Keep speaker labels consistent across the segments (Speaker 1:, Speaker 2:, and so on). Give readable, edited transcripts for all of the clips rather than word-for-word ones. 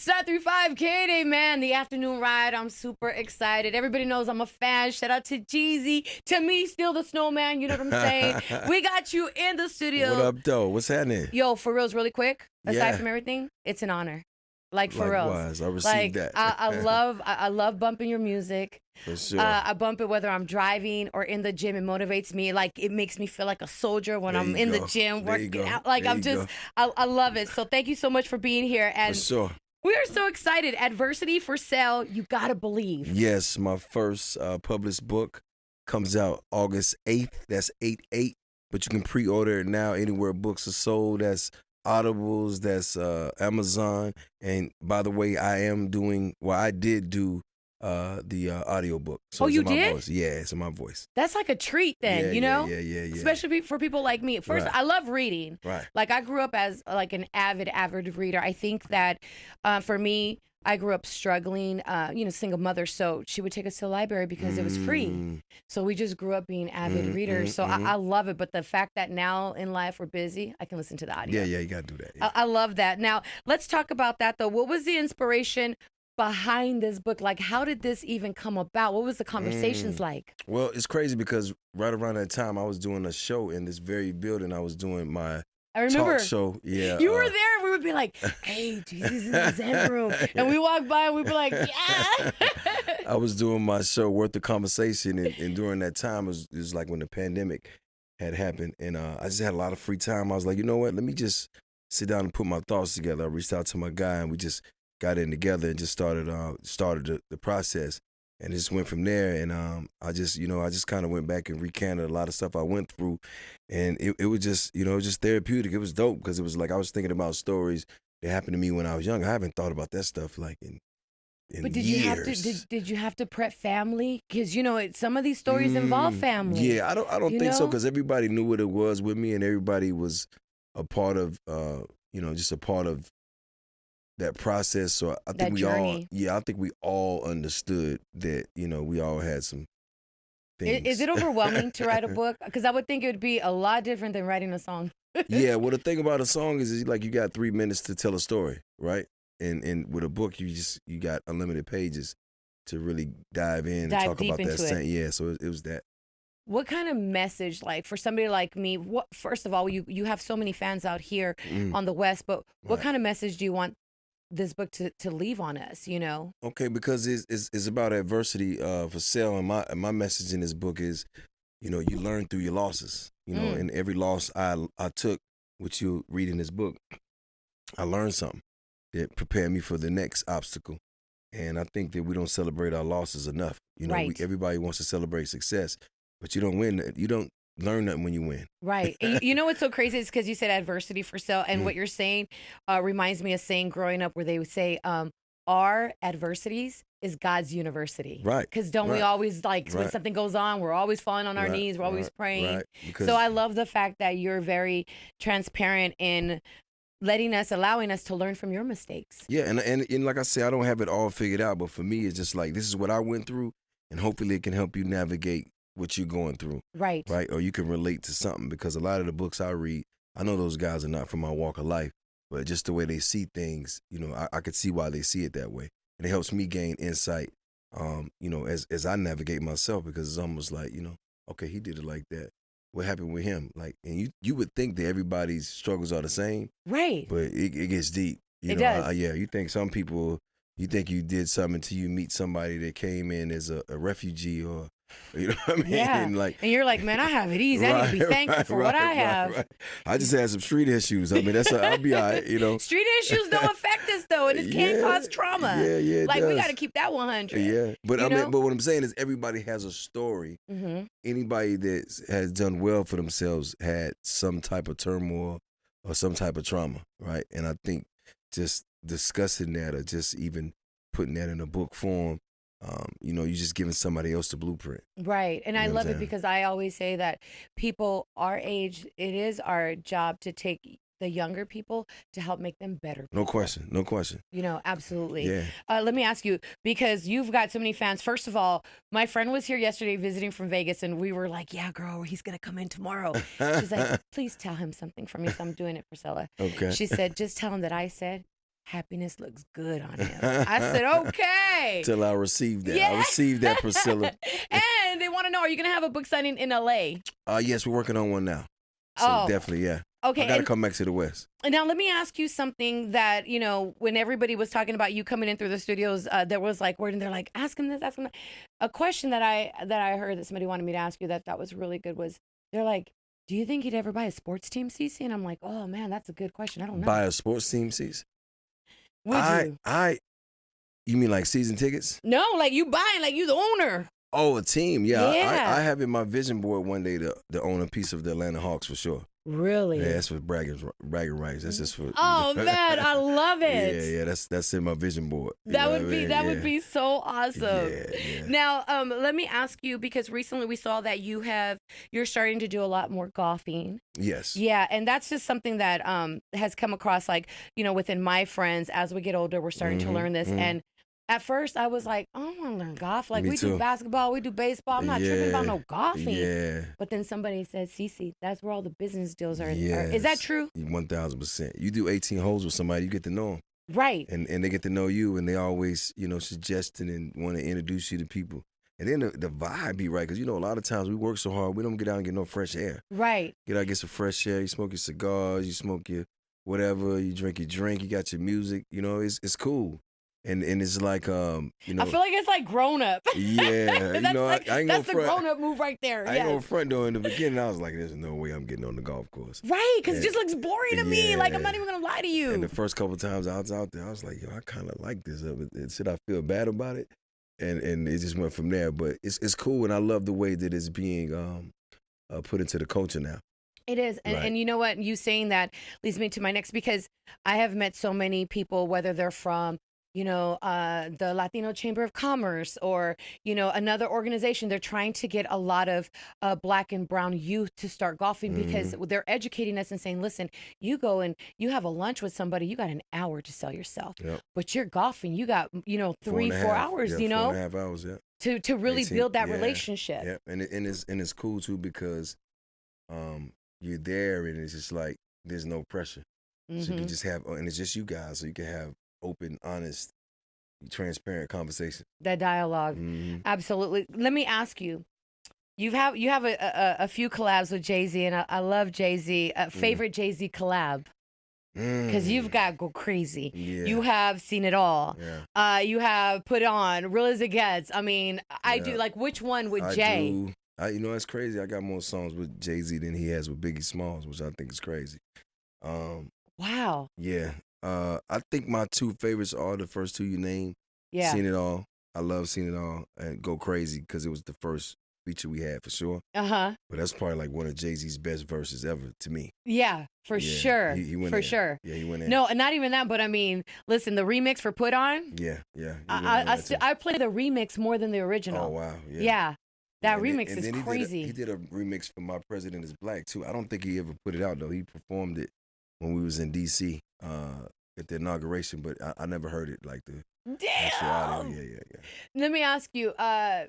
Speaker 1: 735K Day, man. The afternoon ride. I'm super excited. Everybody knows I'm a fan. Shout out to Jeezy. To me, still the snowman. You know what I'm saying? We got you in the studio.
Speaker 2: What up, though? What's happening?
Speaker 1: Yo, for reals, really quick. Aside
Speaker 2: Yeah.
Speaker 1: from everything, it's an honor. Like, for
Speaker 2: Likewise,
Speaker 1: reals.
Speaker 2: I received
Speaker 1: like,
Speaker 2: that.
Speaker 1: I love bumping your music.
Speaker 2: For sure.
Speaker 1: I bump it whether I'm driving or in the gym. It motivates me. Like, it makes me feel like a soldier when I'm in the gym working out. Like, I love it. So thank you so much for being here. And
Speaker 2: for sure.
Speaker 1: We are so excited. Adversity for Sale, you gotta believe.
Speaker 2: Yes, my first published book comes out August 8th. That's 8/8. But you can pre-order it now anywhere books are sold. That's Audibles, that's Amazon. And by the way, I did do the audiobook. So
Speaker 1: you
Speaker 2: it's in my
Speaker 1: did?
Speaker 2: voice. Yeah, it's in my voice.
Speaker 1: That's like a treat then,
Speaker 2: Yeah,
Speaker 1: you know?
Speaker 2: Yeah.
Speaker 1: Especially for people like me. First,
Speaker 2: Right.
Speaker 1: I love reading.
Speaker 2: Right.
Speaker 1: Like, I grew up as like an avid reader. I think that for me, I grew up struggling, single mother. So she would take us to the library because it was free. So we just grew up being avid readers. So I love it. But the fact that now in life we're busy, I can listen to the audio.
Speaker 2: Yeah, you got to do that. Yeah.
Speaker 1: I love that. Now, let's talk about that, though. What was the inspiration behind this book? Like, how did this even come about? What was the conversations like?
Speaker 2: Well, it's crazy because right around that time I was doing a show in this very building. I was doing my talk show. Yeah.
Speaker 1: You were there. We would be like, hey, Jesus in the Zen room. And we walk by and we'd be like, yeah.
Speaker 2: I was doing my show, Worth the Conversation. And during that time, it was like when the pandemic had happened. And I just had a lot of free time. I was like, you know what? Let me just sit down and put my thoughts together. I reached out to my guy and we just got in together and just started the process. And it just went from there, and I just kind of went back and recanted a lot of stuff I went through, and it was just, it was just therapeutic. It was dope because it was like I was thinking about stories that happened to me when I was young. I haven't thought about that stuff like in
Speaker 1: but did
Speaker 2: years.
Speaker 1: you have to prep family? Because some of these stories involve family.
Speaker 2: Yeah, I don't think so because everybody knew what it was with me, and everybody was a part of just a part of that process. So I think I think we all understood that, we all had some things.
Speaker 1: Is it overwhelming to write a book? Because I would think it would be a lot different than writing a song.
Speaker 2: Yeah, well, the thing about a song is like you got 3 minutes to tell a story, right? And with a book, you got unlimited pages to really dive in and talk about that scene. Yeah, so it was that.
Speaker 1: What kind of message, like, for somebody like me, first of all, you have so many fans out here on the West, but what kind of message do you want this book to leave on us,
Speaker 2: Okay, because it's about adversity for Sale, and my message in this book is, you learn through your losses. And every loss I took, which you'll read in this book, I learned something that prepared me for the next obstacle. And I think that we don't celebrate our losses enough.
Speaker 1: Right.
Speaker 2: Everybody wants to celebrate success, but you don't win. You don't learn nothing when you win.
Speaker 1: Right. And you know what's so crazy is because you said adversity for Sale, and what you're saying reminds me of saying growing up where they would say, our adversities is God's university.
Speaker 2: Right.
Speaker 1: Because don't we always, when something goes on, we're always falling on our knees, we're always praying.
Speaker 2: Right.
Speaker 1: So I love the fact that you're very transparent in allowing us to learn from your mistakes.
Speaker 2: Yeah, and like I said, I don't have it all figured out, but for me, it's just like, this is what I went through, and hopefully it can help you navigate what you're going through.
Speaker 1: Right.
Speaker 2: Or you can relate to something, because a lot of the books I read, I know those guys are not from my walk of life, but just the way they see things, I could see why they see it that way. And it helps me gain insight, as I navigate myself, because it's almost like, okay, he did it like that. What happened with him? Like, and you would think that everybody's struggles are the same.
Speaker 1: Right.
Speaker 2: But it gets deep.
Speaker 1: It does.
Speaker 2: You think some people, you think you did something until you meet somebody that came in as a refugee, or, you know what I mean?
Speaker 1: Yeah.
Speaker 2: And
Speaker 1: you're like, man, I have it easy. I need to be thankful for what I have.
Speaker 2: Right. I just had some street issues. I mean, I'll be all right,
Speaker 1: Street issues don't affect us, though, and it can cause trauma.
Speaker 2: Yeah,
Speaker 1: like, we got to keep that 100.
Speaker 2: Yeah, but but what I'm saying is everybody has a story. Mm-hmm. Anybody that has done well for themselves had some type of turmoil or some type of trauma, right? And I think just discussing that, or just even putting that in a book form, you're just giving somebody else the blueprint.
Speaker 1: Right. And I love it because I always say that people our age, it is our job to take the younger people to help make them better people.
Speaker 2: No question.
Speaker 1: Absolutely.
Speaker 2: Yeah.
Speaker 1: Let me ask you, because you've got so many fans. First of all, my friend was here yesterday visiting from Vegas, and we were like, yeah, girl, he's going to come in tomorrow. She's like, please tell him something for me. So I'm doing it, Priscilla.
Speaker 2: Okay.
Speaker 1: She said, just tell him that I said, happiness looks good on him. I said, okay.
Speaker 2: Till I received that.
Speaker 1: Yeah.
Speaker 2: I received that, Priscilla.
Speaker 1: And they want to know, are you going to have a book signing in LA?
Speaker 2: Yes, we're working on one now. So definitely, yeah.
Speaker 1: Okay.
Speaker 2: I got to come back to the West.
Speaker 1: And now let me ask you something that, you know, when everybody was talking about you coming in through the studios, there was like word and they're like, ask him this, ask him that. A question that I heard that somebody wanted me to ask you that was really good was, they're like, do you think he'd ever buy a sports team, Cece? And I'm like, oh man, that's a good question. I don't know.
Speaker 2: Buy a sports team, Cece?
Speaker 1: Would you?
Speaker 2: You mean like season tickets?
Speaker 1: No, like you buying, like you the owner.
Speaker 2: Oh, a team. Yeah.
Speaker 1: Yeah.
Speaker 2: I have in my vision board one day to own a piece of the Atlanta Hawks for sure.
Speaker 1: Really?
Speaker 2: Yeah, that's for bragging rights. That's just for.
Speaker 1: Oh man, I love it.
Speaker 2: Yeah. That's in my vision board.
Speaker 1: That would be so awesome.
Speaker 2: Yeah.
Speaker 1: Now, let me ask you, because recently we saw that you're starting to do a lot more golfing.
Speaker 2: Yes.
Speaker 1: Yeah, and that's just something that has come across, like, you know, within my friends. As we get older, we're starting to learn this. And at first, I was like, oh, I want to learn golf. Like,
Speaker 2: Me
Speaker 1: we
Speaker 2: too.
Speaker 1: do basketball, we do baseball. I'm not tripping about no golfing.
Speaker 2: Yeah.
Speaker 1: But then somebody said, Cece, that's where all the business deals are.
Speaker 2: Yes.
Speaker 1: Is that true?
Speaker 2: 1,000%. You do 18 holes with somebody, you get to know them.
Speaker 1: Right.
Speaker 2: And they get to know you, and they always, you know, suggesting and want to introduce you to people. And then the vibe be right, because, you know, a lot of times we work so hard, we don't get out and get no fresh air.
Speaker 1: Right.
Speaker 2: Get out and get some fresh air. You smoke your cigars, you smoke your whatever, you drink your drink, you got your music. You know, it's cool. And it's like, you know.
Speaker 1: I feel like it's like grown up.
Speaker 2: Yeah. You know,
Speaker 1: like,
Speaker 2: I ain't
Speaker 1: that's
Speaker 2: gonna
Speaker 1: the
Speaker 2: front.
Speaker 1: grown up move right there.
Speaker 2: I ain't gonna front though. In the beginning, I was like, there's no way I'm getting on the golf course.
Speaker 1: Right, because it just looks boring to me. Like, I'm not
Speaker 2: Yeah.
Speaker 1: even going to lie to you.
Speaker 2: And the first couple of times I was out there, I was like, yo, I kind of like this. Should I feel bad about it? And it just went from there. But it's cool, and I love the way that it's being put into the culture now.
Speaker 1: It is. And,
Speaker 2: Right.
Speaker 1: and you know what? You saying that leads me to my next, because I have met so many people, whether they're from, you know, the Latino Chamber of Commerce or, you know, another organization. They're trying to get a lot of Black and brown youth to start golfing because they're educating us and saying, listen, you go and you have a lunch with somebody, you got an hour to sell yourself.
Speaker 2: Yep.
Speaker 1: But you're golfing, you got, you know, 3-4 hours,
Speaker 2: Yeah,
Speaker 1: you know,
Speaker 2: 4.5 hours, yeah.
Speaker 1: to really
Speaker 2: 18,
Speaker 1: build that
Speaker 2: yeah,
Speaker 1: relationship.
Speaker 2: Yeah, and it's cool too because you're there and it's just like there's no pressure. So you can just have, and it's just you guys, so you can have open, honest, transparent conversation.
Speaker 1: That dialogue. Absolutely. Let me ask you. You have a few collabs with JayZ, and I love JayZ. Favorite JayZ collab? Because you've got Go Crazy.
Speaker 2: Yeah.
Speaker 1: You have Seen It All.
Speaker 2: Yeah.
Speaker 1: You have Put It On, Real As It Gets. I mean, I
Speaker 2: Yeah.
Speaker 1: do. Like, which one with
Speaker 2: I
Speaker 1: Jay?
Speaker 2: do. You know, it's crazy. I got more songs with JayZ than he has with Biggie Smalls, which I think is crazy.
Speaker 1: Wow.
Speaker 2: Yeah. I think my two favorites are the first two you named.
Speaker 1: Yeah.
Speaker 2: Seen It All. I love Seen It All and Go Crazy because it was the first feature we had for sure.
Speaker 1: Uh-huh.
Speaker 2: But that's probably like one of JayZ's best verses ever to me.
Speaker 1: Yeah, for
Speaker 2: Yeah,
Speaker 1: sure.
Speaker 2: he went
Speaker 1: for
Speaker 2: in.
Speaker 1: sure.
Speaker 2: Yeah, he went in.
Speaker 1: No, and not even that, but I mean, listen, the remix for Put On,
Speaker 2: Yeah. he went in
Speaker 1: I
Speaker 2: that too.
Speaker 1: play the remix more than the original.
Speaker 2: Oh, wow. Yeah.
Speaker 1: Yeah. That
Speaker 2: And
Speaker 1: remix
Speaker 2: and
Speaker 1: is
Speaker 2: then
Speaker 1: crazy.
Speaker 2: He did a remix for My President Is Black, too. I don't think he ever put it out, though. He performed it when we was in D.C. At the inauguration, but I never heard it like the actual audio.
Speaker 1: Damn.
Speaker 2: Yeah.
Speaker 1: Let me ask you, I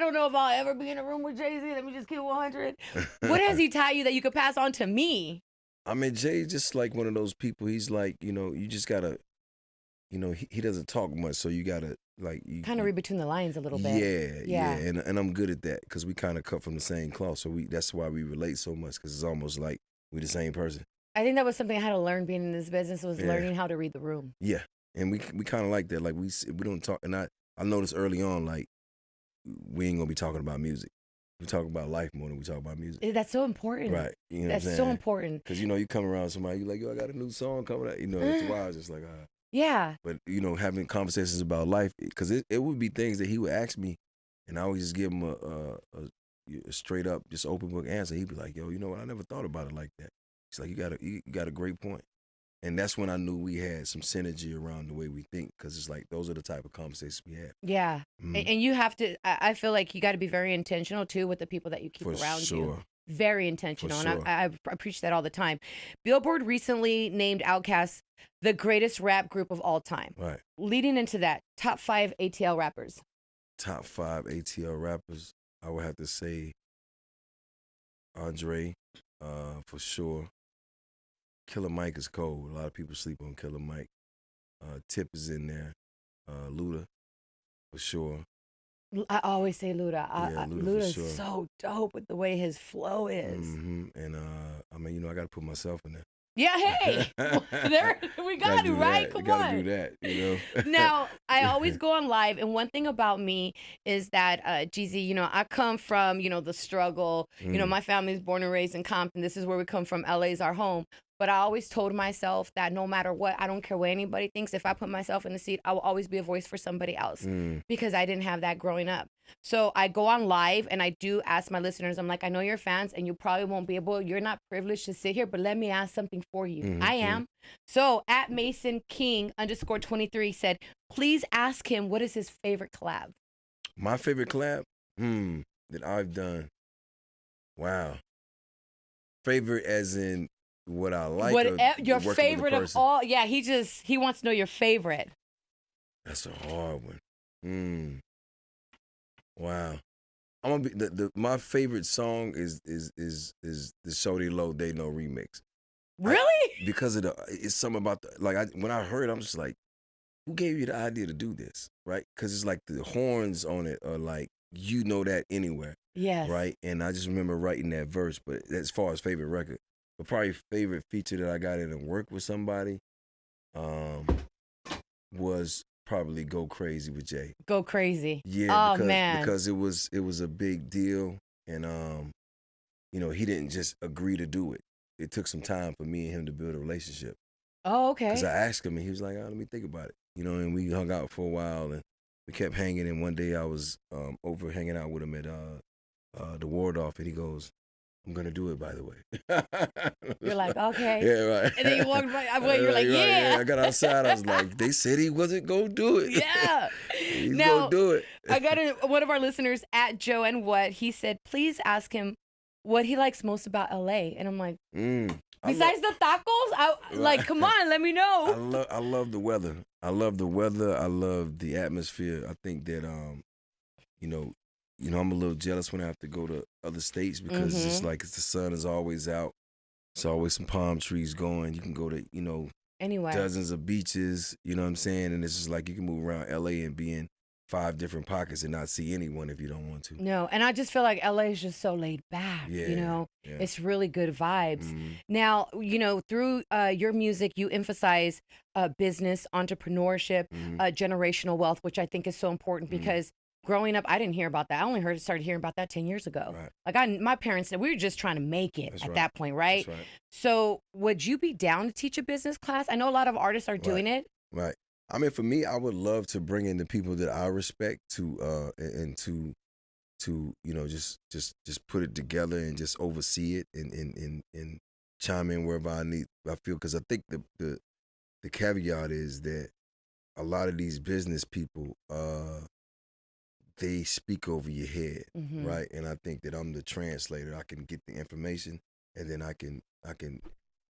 Speaker 1: don't know if I'll ever be in a room with JayZ. Let me just keep 100. What has he taught you that you could pass on to me?
Speaker 2: I mean, Jay just like one of those people. He's like, you know, you just gotta, you know, he doesn't talk much, so you gotta like you
Speaker 1: Kind of read between the lines a little bit.
Speaker 2: Yeah. And I'm good at that because we kind of cut from the same cloth, so that's why we relate so much because it's almost like we're the same person.
Speaker 1: I think that was something I had to learn being in this business, was
Speaker 2: Yeah.
Speaker 1: learning how to read the room.
Speaker 2: Yeah, and we kind of like that. Like we don't talk, and I noticed early on like we ain't gonna be talking about music. We talk about life more than we talk about music.
Speaker 1: That's so important.
Speaker 2: Right. You know
Speaker 1: That's
Speaker 2: what I'm
Speaker 1: so
Speaker 2: saying?
Speaker 1: important.
Speaker 2: Because, you know, you come around somebody, you like, yo, I got a new song coming out. You know, it's why it's just like,
Speaker 1: Yeah.
Speaker 2: But, you know, having conversations about life, because it would be things that he would ask me, and I would just give him a straight up, just open book answer. He'd be like, yo, you know what? I never thought about it like that. He's like, you got a great point. And that's when I knew we had some synergy around the way we think, because it's like those are the type of conversations we have.
Speaker 1: Yeah. And you have to, I feel like you got to be very intentional too with the people that you keep around you. Very intentional.
Speaker 2: For
Speaker 1: And
Speaker 2: sure.
Speaker 1: I preach that all the time. Billboard recently named Outkast the greatest rap group of all time.
Speaker 2: Right.
Speaker 1: Leading into that, top 5 ATL rappers.
Speaker 2: Top 5 ATL rappers, I would have to say Andre, for sure. Killer Mike is cold. A lot of people sleep on Killer Mike. Tip is in there. Luda, for sure.
Speaker 1: I always say Luda.
Speaker 2: Yeah, Luda for
Speaker 1: Luda's
Speaker 2: sure.
Speaker 1: so dope with the way his flow is.
Speaker 2: And I mean, you know, I got to put myself in there.
Speaker 1: Yeah, hey, there we got to, right? Come
Speaker 2: gotta
Speaker 1: on.
Speaker 2: do that, you know.
Speaker 1: Now, I always go on live, and one thing about me is that, JayZ, you know, I come from, you know, the struggle. You know, my family's born and raised in Compton. This is where we come from. LA's our home. But I always told myself that no matter what, I don't care what anybody thinks. If I put myself in the seat, I will always be a voice for somebody else because I didn't have that growing up. So I go on live and I do ask my listeners, I'm like, I know you're fans and you probably won't be able, you're not privileged to sit here, but let me ask something for you. I am. So at Mason King _23 said, please ask him what is his favorite collab.
Speaker 2: My favorite collab that I've done. Wow. Favorite as in what I like.
Speaker 1: Your favorite of all. Yeah, he wants to know your favorite.
Speaker 2: That's a hard one. Wow. I'm gonna be my favorite song is the Shorty Low They Know remix.
Speaker 1: Really?
Speaker 2: Because of it's something about when I heard it, I'm just like, who gave you the idea to do this, right? Because it's like the horns on it are like, you know that anywhere.
Speaker 1: Yes.
Speaker 2: Right? And I just remember writing that verse, but as far as favorite record, but probably favorite feature that I got in and work with somebody was probably Go Crazy with Jay.
Speaker 1: Go Crazy.
Speaker 2: Yeah,
Speaker 1: man.
Speaker 2: Because it was a big deal, and you know, he didn't just agree to do it. It took some time for me and him to build a relationship.
Speaker 1: Oh, okay.
Speaker 2: Because I asked him, and he was like, let me think about it. You know, and we hung out for a while, and we kept hanging, and one day I was over hanging out with him at the Waldorf, and he goes, I'm going to do it, by the way.
Speaker 1: You're like, okay.
Speaker 2: Yeah, right.
Speaker 1: And then you walked by, you're like, yeah.
Speaker 2: I got outside, I was like, they said he wasn't going to do it.
Speaker 1: Yeah.
Speaker 2: He's going to do it.
Speaker 1: I got one of our listeners at Joe and What, he said, please ask him what he likes most about LA. And I'm like, besides the tacos, like, come on, let me know.
Speaker 2: I love the weather. I love the weather. I love the atmosphere. I think that, you know, I'm a little jealous when I have to go to other states because it's just like the sun is always out. There's always some palm trees going. You can go to, you know,
Speaker 1: anywhere.
Speaker 2: Dozens of beaches, you know what I'm saying? And it's just like you can move around LA and be in 5 different pockets and not see anyone if you don't want to.
Speaker 1: No, and I just feel like LA is just so laid back, you know? Yeah. It's really good vibes. Now, you know, through your music, you emphasize business, entrepreneurship, generational wealth, which I think is so important because growing up, I didn't hear about that. I only started hearing about that 10 years ago. Right. Like my parents said, we were just trying to make it at that point, right? That's right? So would you be down to teach a business class? I know a lot of artists are doing it.
Speaker 2: Right. I mean, for me, I would love to bring in the people that I respect to and to you know just put it together and just oversee it and chime in wherever I feel, because I think the caveat is that a lot of these business people they speak over your head, right? And I think that I'm the translator. I can get the information and then I can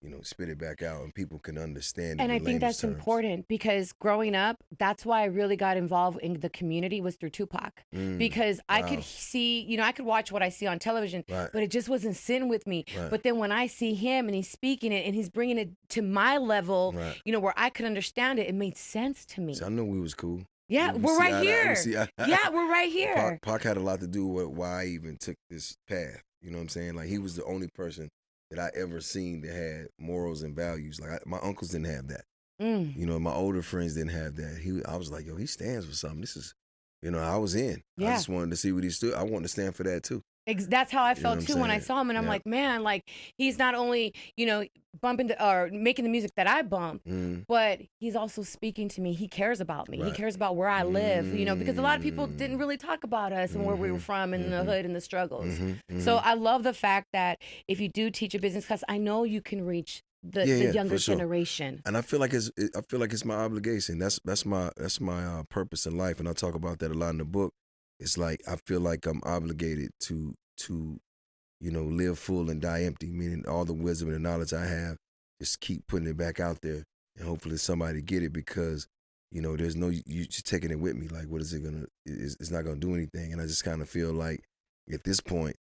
Speaker 2: you know, spit it back out and people can understand it.
Speaker 1: And I think that's important because growing up, that's why I really got involved in the community was through Tupac. Because I could see, you know, I could watch what I see on television, but it just wasn't sitting with me. But then when I see him and he's speaking it and he's bringing it to my level, you know, where I could understand it, it made sense to me.
Speaker 2: So I know we was cool.
Speaker 1: Yeah, we're right here. Yeah, we're right here.
Speaker 2: Pac had a lot to do with why I even took this path. You know what I'm saying? Like, he was the only person that I ever seen that had morals and values. Like, my uncles didn't have that. You know, my older friends didn't have that. I was like, yo, he stands for something. This is, you know, I was in. Yeah. I just wanted to see what he stood. I wanted to stand for that too.
Speaker 1: That's how I felt too when I saw him, and I'm like, man, like he's not only, you know, bumping or making the music that I bump, but he's also speaking to me. He cares about me. He cares about where I live, you know, because a lot of people didn't really talk about us and where we were from and the hood and the struggles. So I love the fact that if you do teach a business class, I know you can reach the younger generation.
Speaker 2: And I feel like it's my obligation. That's my purpose in life, and I talk about that a lot in the book. It's like I feel like I'm obligated to you know, live full and die empty, meaning all the wisdom and the knowledge I have, just keep putting it back out there, and hopefully somebody get it, because, you know, there's no you just taking it with me. Like, what is it gonna? It's not gonna do anything, and I just kind of feel like at this point,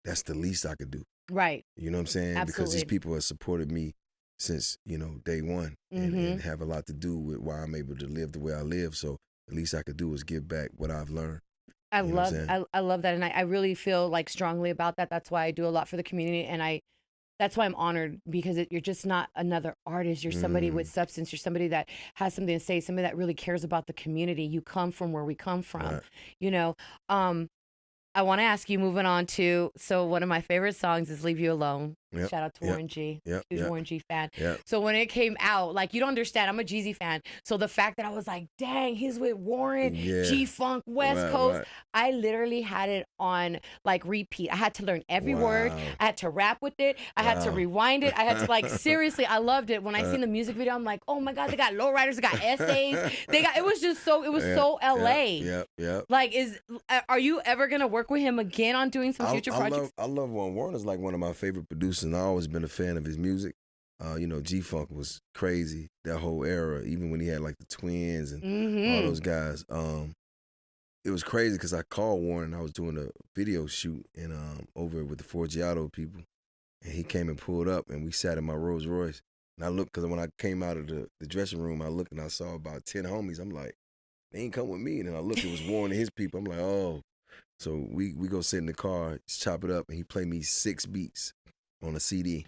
Speaker 2: that's the least I could do.
Speaker 1: Right.
Speaker 2: You know what I'm saying?
Speaker 1: Absolutely.
Speaker 2: Because these people have supported me since, day one, and have a lot to do with why I'm able to live the way I live. So the least I could do is give back what I've learned.
Speaker 1: I
Speaker 2: You know what I'm
Speaker 1: love
Speaker 2: saying?
Speaker 1: I love that, and I really feel like strongly about that. That's why I do a lot for the community, and that's why I'm honored, because you're just not another artist. You're somebody with substance. You're somebody that has something to say, somebody that really cares about the community. You come from where we come from,
Speaker 2: Right.
Speaker 1: you know. I want to ask you, moving on to, so one of my favorite songs is Leave You Alone.
Speaker 2: Yep.
Speaker 1: Shout out to
Speaker 2: Yep.
Speaker 1: Warren G.
Speaker 2: Yep.
Speaker 1: Huge
Speaker 2: Yep.
Speaker 1: Warren G fan.
Speaker 2: Yep.
Speaker 1: So when it came out, like, you don't understand, I'm a Jeezy fan. So the fact that I was like, dang, he's with Warren,
Speaker 2: Yeah.
Speaker 1: G-Funk, West
Speaker 2: Right,
Speaker 1: Coast.
Speaker 2: right.
Speaker 1: I literally had it on like repeat. I had to learn every word.
Speaker 2: Wow.
Speaker 1: I had to rap with it. I had to
Speaker 2: Wow.
Speaker 1: rewind it. I had to, like, seriously, I loved it. When I seen the music video, I'm like, oh my God, they got lowriders, they got essays. It was just so, it was so LA.
Speaker 2: Yep.
Speaker 1: Like, are you ever gonna work with him again on doing some future projects?
Speaker 2: I love Warren. Warren is like one of my favorite producers, and I've always been a fan of his music. G-Funk was crazy, that whole era, even when he had like the Twins and all those guys. It was crazy because I called Warren. I was doing a video shoot and over with the Forgiato people, and he came and pulled up, and we sat in my Rolls Royce. And I looked, because when I came out of the dressing room, I looked and I saw about 10 homies. I'm like, they ain't come with me. And then I looked, it was Warren and his people. I'm like, oh. So we go sit in the car, chop it up, and he played me 6 beats on a CD.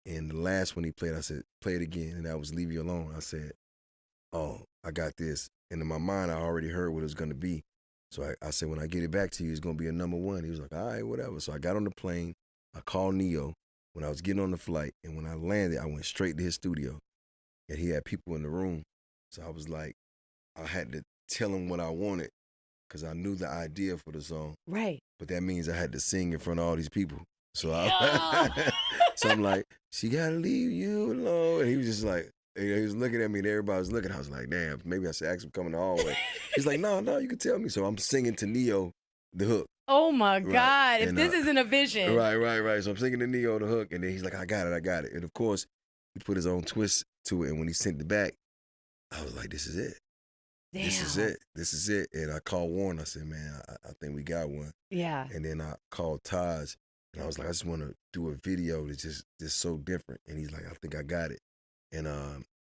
Speaker 2: And the last one he played, I said, play it again. And that was Leave You Alone. I said, oh, I got this. And in my mind, I already heard what it was going to be. So I said, when I get it back to you, it's going to be a #1. He was like, all right, whatever. So I got on the plane. I called Neo when I was getting on the flight. And when I landed, I went straight to his studio. And he had people in the room. So I was like, I had to tell him what I wanted, because I knew the idea for the song.
Speaker 1: Right.
Speaker 2: But that means I had to sing in front of all these people. So
Speaker 1: Yeah.
Speaker 2: so I'm like, she gotta leave you alone. And he was just like, he was looking at me and everybody was looking. I was like, damn, maybe I should ask him to come in the hallway. He's like, no, you can tell me. So I'm singing to Neo the hook.
Speaker 1: Oh my God.
Speaker 2: Right.
Speaker 1: If
Speaker 2: And,
Speaker 1: this isn't a vision.
Speaker 2: Right. So I'm singing to Neo the hook. And then he's like, I got it. And of course, he put his own twist to it. And when he sent it back, I was like, this is it.
Speaker 1: Damn.
Speaker 2: This is it. And I called Warren. I said, man, I think we got one.
Speaker 1: Yeah.
Speaker 2: And then I called Taj, and I was like, I just want to do a video that's just so different. And he's like, I think I got it. And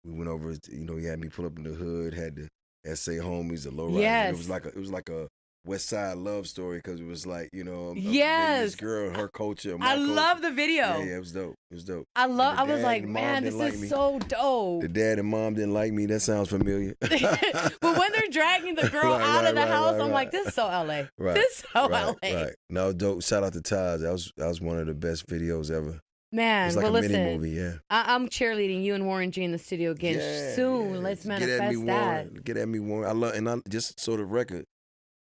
Speaker 2: we went over, he had me pull up in the hood, had the SA homies, the lowriders.
Speaker 1: Yes.
Speaker 2: It was like a West Side love story, because it was like,
Speaker 1: Yes.
Speaker 2: this girl and her culture.
Speaker 1: I love the video.
Speaker 2: Yeah, it was dope.
Speaker 1: I was like, man, this is so dope.
Speaker 2: The dad and mom didn't like me. That sounds familiar.
Speaker 1: But when they're dragging the girl out of the house, I'm like, this is so LA.
Speaker 2: Right.
Speaker 1: This is so LA.
Speaker 2: Right. No, dope. Shout out to Taj. That was one of the best videos ever.
Speaker 1: Man,
Speaker 2: It's like
Speaker 1: well,
Speaker 2: a
Speaker 1: listen,
Speaker 2: mini movie, yeah.
Speaker 1: I'm cheerleading you and Warren G in the studio again soon.
Speaker 2: Yeah.
Speaker 1: Let's
Speaker 2: Get at
Speaker 1: manifest
Speaker 2: me,
Speaker 1: that.
Speaker 2: Warren. Get at me, Warren. And I just so the record,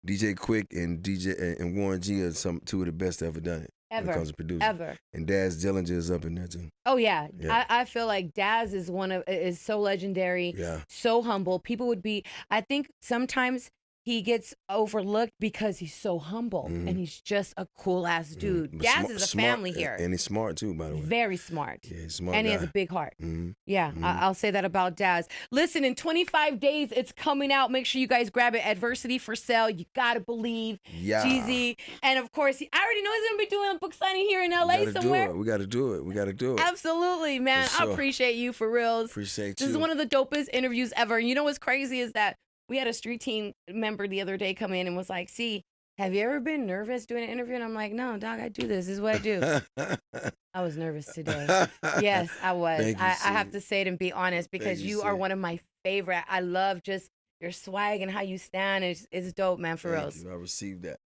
Speaker 2: DJ Quick and and Warren G are two of the best that ever done it. When it comes to producing.
Speaker 1: Ever.
Speaker 2: And Daz Dillinger is up in there too.
Speaker 1: Oh yeah.
Speaker 2: Yeah.
Speaker 1: I feel like Daz is so legendary, so humble. People would be, I think sometimes he gets overlooked because he's so humble and he's just a cool ass dude. Daz is a family here.
Speaker 2: And he's smart too, by the way.
Speaker 1: Very smart.
Speaker 2: Yeah, he's smart.
Speaker 1: And
Speaker 2: guy.
Speaker 1: he has a big heart. Yeah,
Speaker 2: Mhm.
Speaker 1: I'll say that about Daz. Listen, in 25 days, it's coming out. Make sure you guys grab it. Adversity for Sale. You gotta believe.
Speaker 2: Yeah.
Speaker 1: JayZ. And of course, I already know he's gonna be doing a book signing here in LA somewhere.
Speaker 2: We gotta do it.
Speaker 1: Absolutely, man.
Speaker 2: For sure.
Speaker 1: I appreciate you for reals.
Speaker 2: Appreciate
Speaker 1: This
Speaker 2: you.
Speaker 1: is one of the dopest interviews ever. And you know what's crazy is that we had a street team member the other day come in and was like, see, have you ever been nervous doing an interview? And I'm like, no, dog, I do this. This is what I do. I was nervous today. Yes, I was.
Speaker 2: Thank you,
Speaker 1: I have to say it and be honest, because
Speaker 2: Thank you,
Speaker 1: you are
Speaker 2: sis.
Speaker 1: one of my favorite. I love just your swag and how you stand. It's dope, man, for reals.
Speaker 2: I received that.